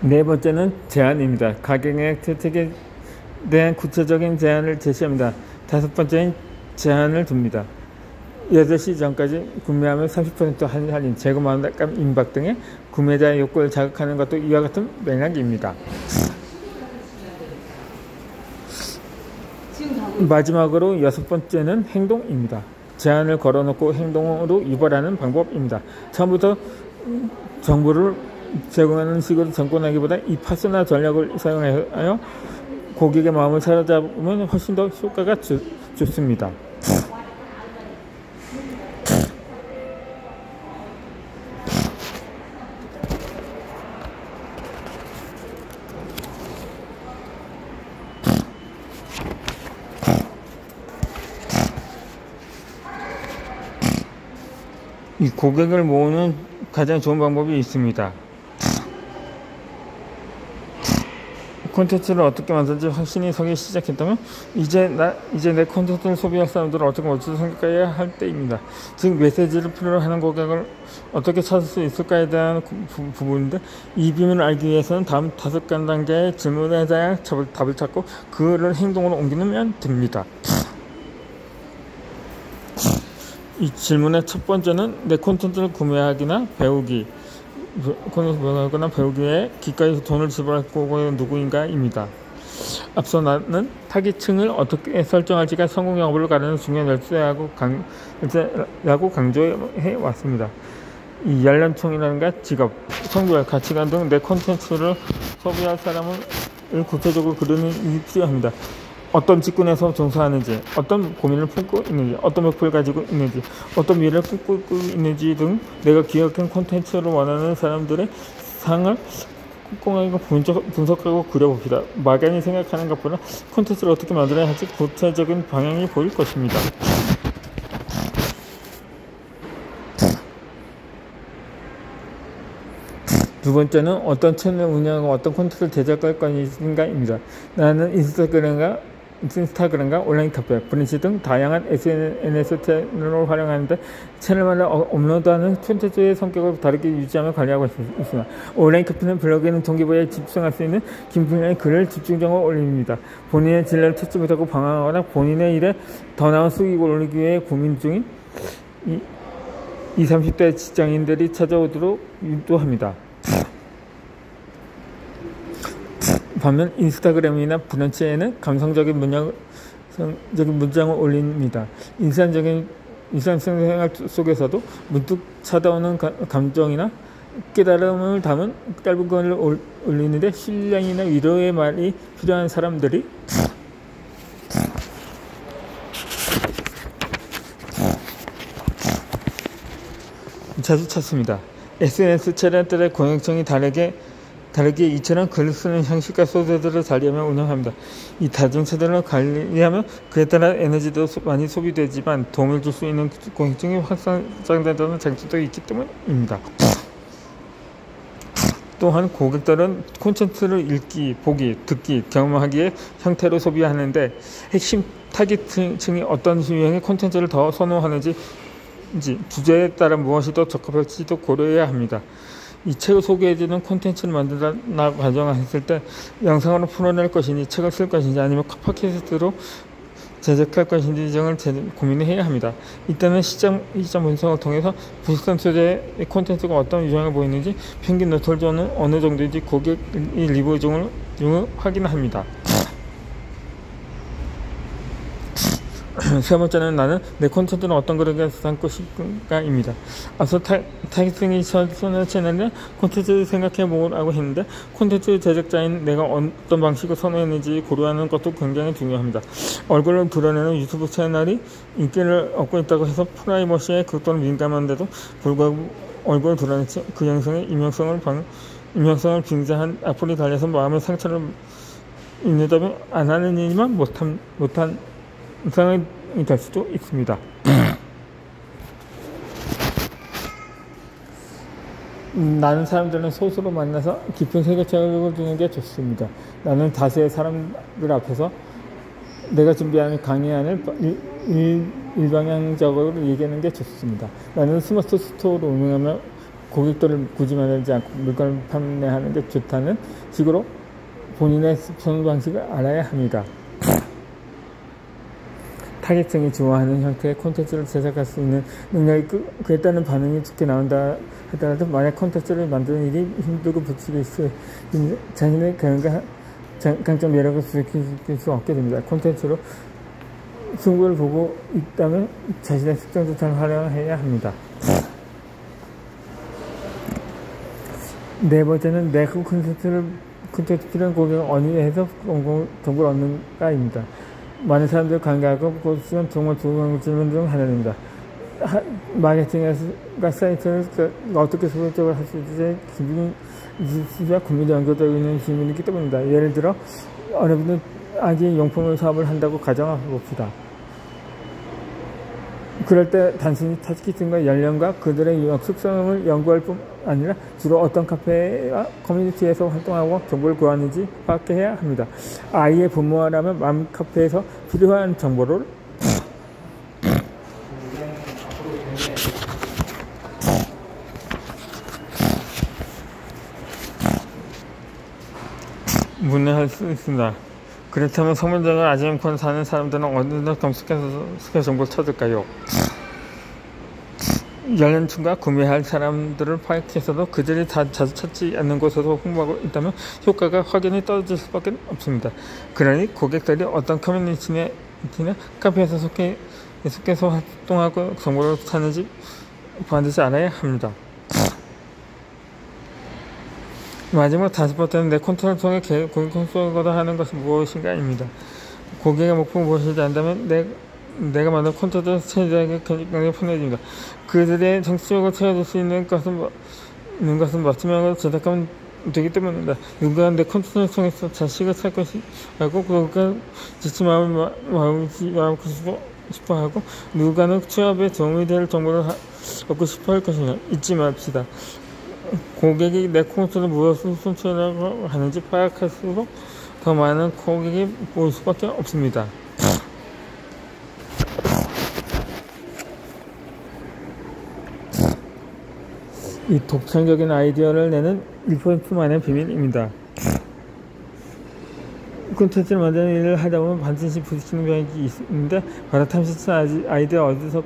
네 번째는 제한입니다. 가격의 혜택에 대한 구체적인 제한을 제시합니다. 다섯 번째는 제한을 둡니다. 8시 전까지 구매하면 30% 할인, 재고 마감 임박 등의 구매자의 욕구를 자극하는 것도 이와 같은 맥락입니다. 마지막으로 여섯 번째는 행동입니다. 제한을 걸어놓고 행동으로 유발하는 방법입니다. 처음부터 정보를 제공하는 식으로 접근하기보다 이 파스나 전략을 사용하여 고객의 마음을 사로잡으면 훨씬 더 효과가 좋습니다. 이 고객을 모으는 가장 좋은 방법이 있습니다. 콘텐츠를 어떻게 만들지 확신이 서기 시작했다면 이제 내 콘텐츠를 소비할 사람들을 어떻게 멋지게 생각해야 할 때입니다. 즉 메시지를 필요로 하는 고객을 어떻게 찾을 수 있을까에 대한 부분인데, 이 비밀을 알기 위해서는 다음 5단계의 질문에 대한 답을 찾고 그를 행동으로 옮기면 됩니다. 이 질문의 첫 번째는 내 콘텐츠를 구매하거나 배우기에 기꺼이 돈을 지불할 고객은 누구인가입니다. 앞서 나는 타깃층을 어떻게 설정할지가 성공 여부를 가르는 중요한 열쇠라고 강조해 왔습니다. 이 연령층이라든가 직업, 성별, 가치관 등 내 콘텐츠를 소비할 사람을 구체적으로 그리는 일이 필요합니다. 어떤 직군에서 종사하는지, 어떤 고민을 품고 있는지, 어떤 목표를 가지고 있는지, 어떤 미래를 꿈꾸고 있는지 등 내가 기획한 콘텐츠를 원하는 사람들의 상을 꼼꼼하게 분석하고 그려봅시다. 막연히 생각하는 것보다 콘텐츠를 어떻게 만들어야 할지 구체적인 방향이 보일 것입니다. 두 번째는 어떤 채널을 운영하고 어떤 콘텐츠를 제작할 것인가입니다. 나는 인스타그램과 온라인 카페, 브랜치 등 다양한 SNS 채널을 활용하는데 채널마다 업로드하는 콘텐츠의 성격을 다르게 유지하며 관리하고 있습니다. 온라인 카페는 블로그에는 동기부여에 집중할 수 있는 긴 분량의 글을 집중적으로 올립니다. 본인의 진로를 찾지 못하고 방황하거나 본인의 일에 더 나은 수익을 올리기 위해 고민 중인 20, 30대 직장인들이 찾아오도록 유도합니다. 반면 인스타그램이나 브런치에는 감성적인 문장을 올립니다. 일상생 생활 속에서도 문득 찾아오는 감정이나 깨달음을 담은 짧은 글을 올리는데 신뢰이나 위로의 말이 필요한 사람들이 자주 찾습니다. SNS 채널들의 공격성이 다르게 이처럼 글을 쓰는 형식과 소재들을 달리하며 운영합니다. 이 다중체들을 관리하면 그에 따라 에너지도 많이 소비되지만 도움을 줄 수 있는 공격성이 확장된다는 장점도 있기 때문입니다. 또한 고객들은 콘텐츠를 읽기, 보기, 듣기, 경험하기의 형태로 소비하는데 핵심 타깃층이 어떤 유형의 콘텐츠를 더 선호하는지 주제에 따라 무엇이 더 적합할지도 고려해야 합니다. 이 책을 소개해주는 콘텐츠를 만든다 가정했을 때 영상으로 풀어낼 것인지 책을 쓸 것인지 아니면 팟캐스트로 제작할 것인지 등을 고민해야 합니다. 이때는 시장 분석을 통해서 비슷한 소재의 콘텐츠가 어떤 유형을 보이는지 평균 노출조는 어느 정도인지 고객 리뷰 등을 확인합니다. 세 번째는 나는 내 콘텐츠는 어떤 그릇에 담고 싶은가입니다. 앞서 타깃층이 선호하는 채널에 콘텐츠를 생각해 보라고 했는데 콘텐츠 제작자인 내가 어떤 방식을 선호했는지 고려하는 것도 굉장히 중요합니다. 얼굴을 드러내는 유튜브 채널이 인기를 얻고 있다고 해서 프라이버시에 극도로 민감한데도 불구하고 얼굴을 드러낸 그 영상의 익명성을 빙자한 악플이 달려서 마음의 상처를 입는다면 안 하는 일이만 못한 상황이 될 수도 있습니다. 나는 사람들은 소수로 만나서 깊은 세계차를 주는 게 좋습니다. 나는 다수의 사람들 앞에서 내가 준비하는 강의안을 일방향적으로 얘기하는 게 좋습니다. 나는 스마트 스토어를 운영하며 고객들을 굳이 만들지 않고 물건을 판매하는 게 좋다는 식으로 본인의 선호 방식을 알아야 합니다. 타겟층이 좋아하는 형태의 콘텐츠를 제작할 수 있는 능력이 그에 따른 반응이 좋게 나온다 하더라도 만약 콘텐츠를 만드는 일이 힘들고 부추길 수 있는 자신의 강점 매력을 부추길 수 없게 됩니다. 콘텐츠로 승부를 보고 있다면 자신의 특정조차를 활용해야 합니다. 네 번째는 내 콘텐츠 필요한 고객을 어디에서 정보를 얻는가입니다. 많은 사람들을 관계하고 그것은 정말 좋은 질문 중 하나입니다. 마케팅과 사이트를 어떻게 소극적으로 할 수 있을지 기준과 고민이 연결되어 있는 질문이기 때문입니다. 예를 들어 어느 분은 아기 용품을 사업을 한다고 가정해봅시다. 그럴 때 단순히 타깃층과 연령과 그들의 유형 특성을 연구할 뿐 아니라 주로 어떤 카페와 커뮤니티에서 활동하고 정보를 구하는지 파악해야 합니다. 아이의 부모라면 맘카페에서 필요한 정보를 문의할 수 있습니다. 그렇다면 성문장을 아지않고 사는 사람들은 어디서 검색해서 정보를 찾을까요? 연령층과 구매할 사람들을 파악해서도 그들이 자주 찾지 않는 곳에서 홍보하고 있다면 효과가 확연히 떨어질 수밖에 없습니다. 그러니 고객들이 어떤 커뮤니티나 카페에서 속해서 활동하고 정보를 찾는지 반드시 알아야 합니다. 마지막 5번째는 내 콘텐츠를 통해 고객 콘텐츠를 하는 것은 무엇인가입니다. 고객의 목표가 무엇인지 안다면 내가 만든 콘텐츠를 체제하게 굉장히 편해집니다. 그들의 정치적으로 채워줄 수 있는 것은 맞춤형으로 제작하면 되기 때문입니다. 누군가 내 콘텐츠를 통해서 자식을 살 것이고 그가 지친 마음을 싶어하고 누군가는 취업에 도움이 될 정보를 얻고 싶어할 것입니다. 잊지 맙시다. 고객이 내 콘텐츠를 무엇을 선택하려고 하는지 파악할수록 더 많은 고객이 보일 수밖에 없습니다. 이 독창적인 아이디어를 내는 1%만의 비밀입니다. 콘텐츠를 만드는 일을 하다 보면 반드시 부딪히는 병이 있는데 바로 탐스러운 아이디어 어디서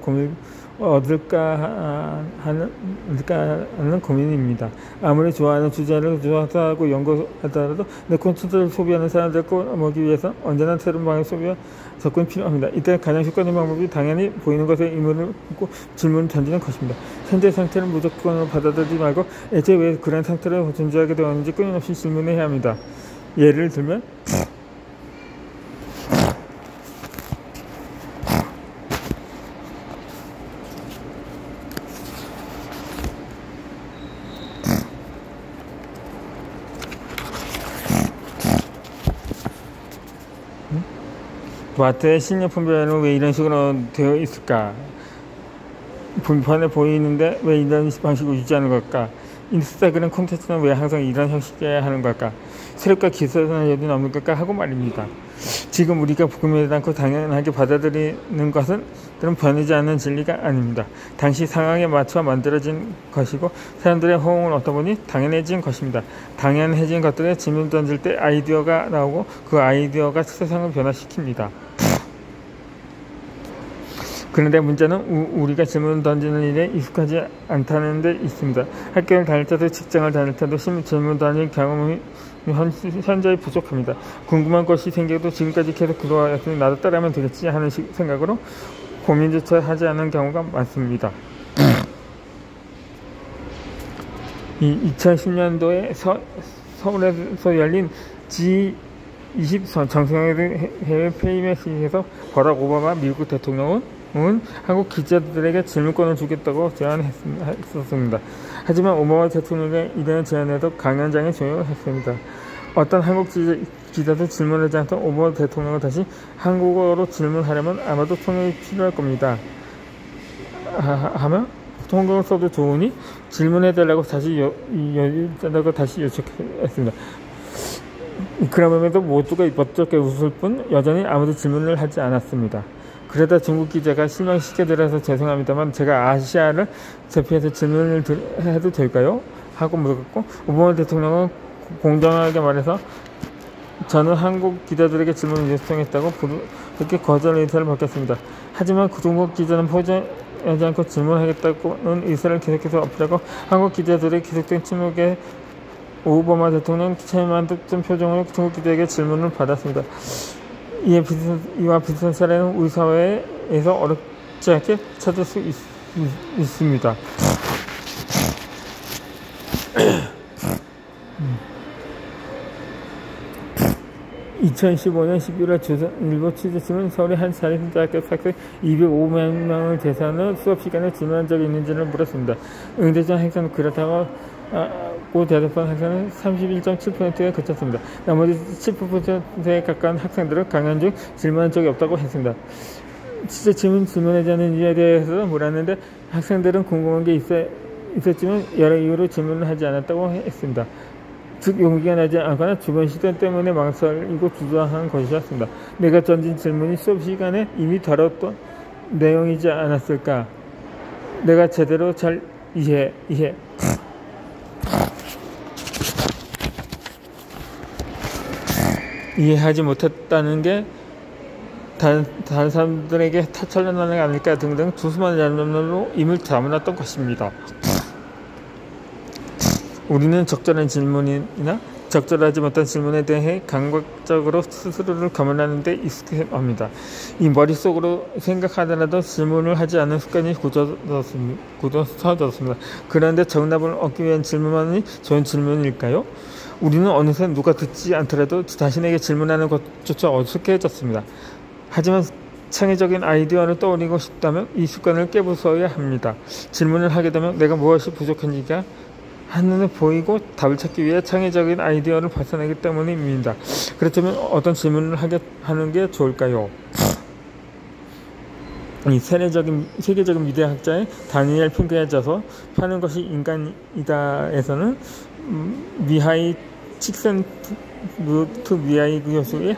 얻을까 하는 고민입니다. 아무리 좋아하는 주제를 조사하고 연구하더라도 내 콘텐츠를 소비하는 사람들을 꼬먹기 위해서 언제나 새로운 방향의 소비와 접근이 필요합니다. 이때 가장 효과적인 방법이 당연히 보이는 것에 의문을 묻고 질문을 던지는 것입니다. 현재 상태를 무조건으로 받아들이지 말고 애초에 왜 그런 상태로 존재하게 되었는지 끊임없이 질문해야 합니다. 예를 들면 마트의 식료품별로 왜 이런 식으로 되어 있을까? 불편해 보이는데 왜 이런 방식으로 유지하는 걸까? 인스타그램 콘텐츠는 왜 항상 이런 형식이어야 하는 걸까? 새롭게 기술은 여든 없는 걸까? 하고 말입니다. 지금 우리가 구매하지 않고 당연하게 받아들이는 것은 그런 변하지 않는 진리가 아닙니다. 당시 상황에 맞춰 만들어진 것이고 사람들의 호응을 얻다 보니 당연해진 것입니다. 당연해진 것들에 질문 던질 때 아이디어가 나오고 그 아이디어가 세상을 변화시킵니다. 그런데 문제는 우리가 질문을 던지는 일에 익숙하지 않다는 데 있습니다. 학교를 다닐 때도 직장을 다닐 때도 질문 던질 경험이 현저히 부족합니다. 궁금한 것이 생겨도 지금까지 계속 그러왔으니 나도 따라하면 되겠지 하는 생각으로 고민조차 하지 않는 경우가 많습니다. 2010년도에 서울에서 열린 G20 정상회의 해외 페이메시에서 버락 오바마 미국 대통령은 한국 기자들에게 질문권을 주겠다고 제안했었습니다. 하지만 오바마 대통령의 이런 제안에도 강연장이 조용했습니다. 어떤 한국 기자도 질문하지 않던 오바마 대통령을 다시 한국어로 질문하려면 아마도 통역이 필요할 겁니다. 하며 통역을 써도 좋으니 질문해달라고 다시 요청했습니다. 그럼에도 모두가 멋쩍게 웃을 뿐 여전히 아무도 질문을 하지 않았습니다. 그러다 중국 기자가 실망시켜드려서 죄송합니다만 제가 아시아를 대표해서 질문을 해도 될까요? 하고 물었고, 오바마 대통령은 공정하게 말해서 저는 한국 기자들에게 질문을 요청했다고 그렇게 거절 의사를 밝혔습니다. 하지만 중국 기자는 포기하지 않고 질문하겠다는 의사를 계속해서 어필하고 한국 기자들의 계속된 침묵에 오바마 대통령 체만득한 표정으로 중국 기자에게 질문을 받았습니다. 이와 비슷한 사례는 우리 사회에서 어렵지 않게 찾을 수 있습니다. 2015년 11월 조선일보 취재팀은 서울의 한 사립대학교 학생 205만 명을 대상으로 수업시간에 질문한 적이 있는지를 물었습니다. 응대전 학생은 그렇다고 대답한 학생은 31.7%에 그쳤습니다. 나머지 10%에 가까운 학생들은 강연 중 질문한 적이 없다고 했습니다. 취재팀은 질문하지 않은 이유에 대해서 물었는데 학생들은 궁금한 게 있었지만 여러 이유로 질문을 하지 않았다고 했습니다. 즉 용기가 나지 않거나 주변 시선 때문에 망설이고 주저한 것이었습니다. 내가 던진 질문이 수업 시간에 이미 다뤘던 내용이지 않았을까? 내가 제대로 잘 이해하지 못했다는 게 다른 사람들에게 타철난하는 게 아닐까 등등 수많은 연관으로 임을 담아놨던 것입니다. 우리는 적절한 질문이나 적절하지 못한 질문에 대해 감각적으로 스스로를 가물하는 데 익숙해합니다. 이 머릿속으로 생각하더라도 질문을 하지 않는 습관이 굳어졌습니다. 그런데 정답을 얻기 위한 질문만이 좋은 질문일까요? 우리는 어느새 누가 듣지 않더라도 자신에게 질문하는 것조차 어색해졌습니다. 하지만 창의적인 아이디어를 떠올리고 싶다면 이 습관을 깨부숴야 합니다. 질문을 하게 되면 내가 무엇이 부족한지가 한눈에 보이고 답을 찾기 위해 창의적인 아이디어를 발산하기 때문입니다. 그렇다면 어떤 질문을 하는 게 좋을까요? 이 세계적인 미래학자의 다니엘 핑크에 져서 파는 것이 인간이다에서는 미하이 칙센루트 미하이 교수의